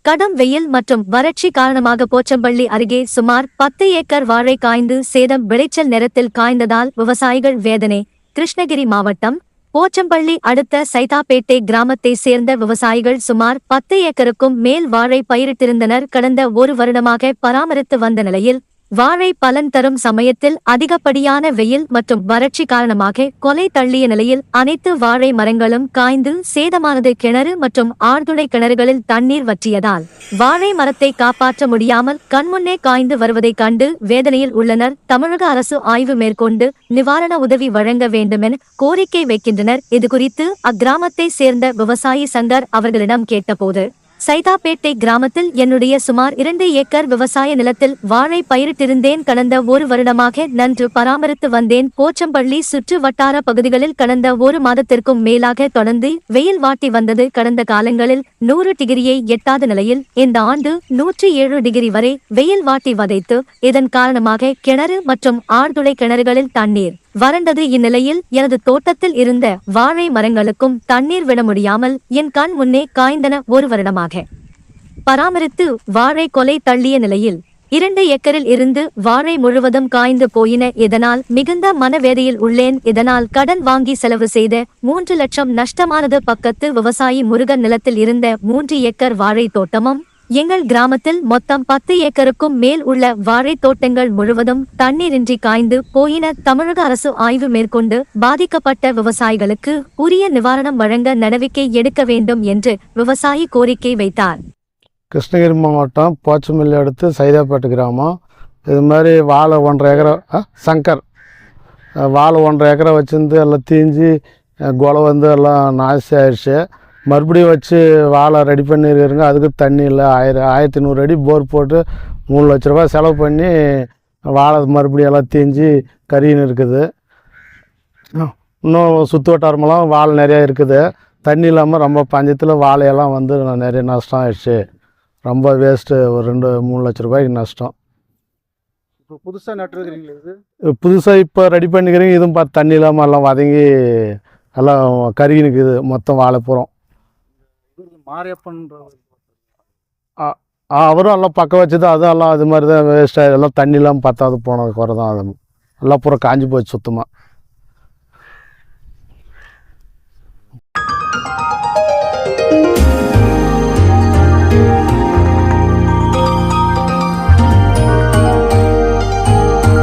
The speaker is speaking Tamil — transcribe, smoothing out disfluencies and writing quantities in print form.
கடும் வெயில் மற்றும் வறட்சி காரணமாக போச்சம்பள்ளி அருகே சுமார் 10 ஏக்கர் வாழை காய்ந்து சேதம். விளைச்சல் நேரத்தில் காய்ந்ததால் விவசாயிகள் வேதனை. கிருஷ்ணகிரி மாவட்டம் போச்சம்பள்ளி அடுத்த சைதாப்பேட்டை கிராமத்தை சேர்ந்த விவசாயிகள் சுமார் 10 ஏக்கருக்கும் மேல் வாழை பயிரிட்டிருந்தனர். கடந்த ஒரு வருடமாக பராமரித்து வந்த நிலையில் வாழை பலன் தரும் சமயத்தில் அதிகப்படியான வெயில் மற்றும் வறட்சி காரணமாக கொலை தள்ளிய நிலையில் அனைத்து வாழை மரங்களும் காய்ந்து சேதமானது. கிணறு மற்றும் ஆழ்துளை கிணறுகளில் தண்ணீர் வற்றியதால் வாழை மரத்தை காப்பாற்ற முடியாமல் கண்முன்னே காய்ந்து வருவதைக் கண்டு வேதனையில் உள்ளனர். தமிழக அரசு ஆய்வு மேற்கொண்டு நிவாரண உதவி வழங்க வேண்டுமென கோரிக்கை வைக்கின்றனர். இதுகுறித்து அக்கிராமத்தை சேர்ந்த விவசாயி சங்கர் அவர்களிடம் கேட்டபோது, சைதாப்பேட்டை கிராமத்தில் என்னுடைய சுமார் 2 ஏக்கர் விவசாய நிலத்தில் வாழை பயிரிட்டிருந்தேன். கடந்த ஒரு வருடமாக நன்கு பராமரித்து வந்தேன். போச்சம்பள்ளி சுற்று வட்டார பகுதிகளில் கடந்த ஒரு மாதத்திற்கும் மேலாக தொடர்ந்து வெயில் வாட்டி வந்தது. கடந்த காலங்களில் 100 டிகிரியை எட்டாத நிலையில் இந்த ஆண்டு 107 டிகிரி வரை வெயில் வாட்டி வதைத்து, இதன் காரணமாக கிணறு மற்றும் ஆழ்துளை கிணறுகளில் தண்ணீர் வறண்டது. இந்நிலையில் எனது தோட்டத்தில் இருந்த வாழை மரங்களுக்கும் தண்ணீர் விட முடியாமல் என் கண் முன்னே காய்ந்தன. ஒரு வருடமாக பராமரித்து வாழை கொலை தள்ளிய நிலையில் 2 ஏக்கரில் இருந்து வாழை முழுவதும் காய்ந்து போயின. இதனால் மிகுந்த மனவேதையில் உள்ளேன். இதனால் கடன் வாங்கி செலவு செய்த 3 லட்சம் நஷ்டமானது. பக்கத்து விவசாயி முருகன் நிலத்தில் இருந்த 3 ஏக்கர் வாழை தோட்டமும் எங்கள் கிராமத்தில் மொத்தம் 10 ஏக்கருக்கும் மேல் உள்ள வாழை தோட்டங்கள் முழுவதும் தண்ணீரின்றி காய்ந்து போயின. தமிழக அரசு ஆய்வு மேற்கொண்டு பாதிக்கப்பட்ட விவசாயிகளுக்கு உரிய நிவாரணம் வழங்க நடவடிக்கை எடுக்க வேண்டும் என்று விவசாயி கோரிக்கை வைத்தார். கிருஷ்ணகிரி மாவட்டம் போச்சம்பள்ளி அடுத்து சைதாப்பேட்டை கிராமம். இது மாதிரி வாழை 1.5 ஏக்கரை சங்கர் வாழை 1.5 ஏக்கரை வச்சுருந்து எல்லாம் தீஞ்சு குலை வந்து எல்லாம் நாசி ஆயிடுச்சு. மறுபடியும் வச்சு வாழை ரெடி பண்ணியிருக்கிறங்க. அதுக்கு தண்ணி இல்லை. 1100 அடி போர் போட்டு 3 லட்ச ரூபா செலவு பண்ணி வாழை மறுபடியும் எல்லாம் தீஞ்சு கறின்னு இருக்குது. இன்னும் சுற்று வட்டாரமெல்லாம் வாழை நிறையா இருக்குது. தண்ணி இல்லாமல் ரொம்ப பஞ்சத்தில் வாழையெல்லாம் வந்து நிறைய நஷ்டம் ஆயிடுச்சு. ரொம்ப வேஸ்ட்டு. ஒரு 2-3 லட்ச ரூபாய்க்கு நஷ்டம். இப்போ புதுசாக நட்டுருக்கிறீங்களா? இது புதுசாக இப்போ ரெடி பண்ணிக்கிறீங்க. இதுவும் பார்த்து தண்ணி இல்லாமல் எல்லாம் வதங்கி எல்லாம் கருகினுக்குது மொத்தம் வாழைப்புறம். மாரியப்பன்ற அவரும் எல்லாம் பக்கம் வச்சு தான் அதுவும் எல்லாம் அது மாதிரி தான் வேஸ்ட்டாக எல்லாம் தண்ணி இல்லாமல் பத்தாது போனது குறை தான். அது எல்லாம் பூரா காஞ்சி போச்சு சுத்தமாக.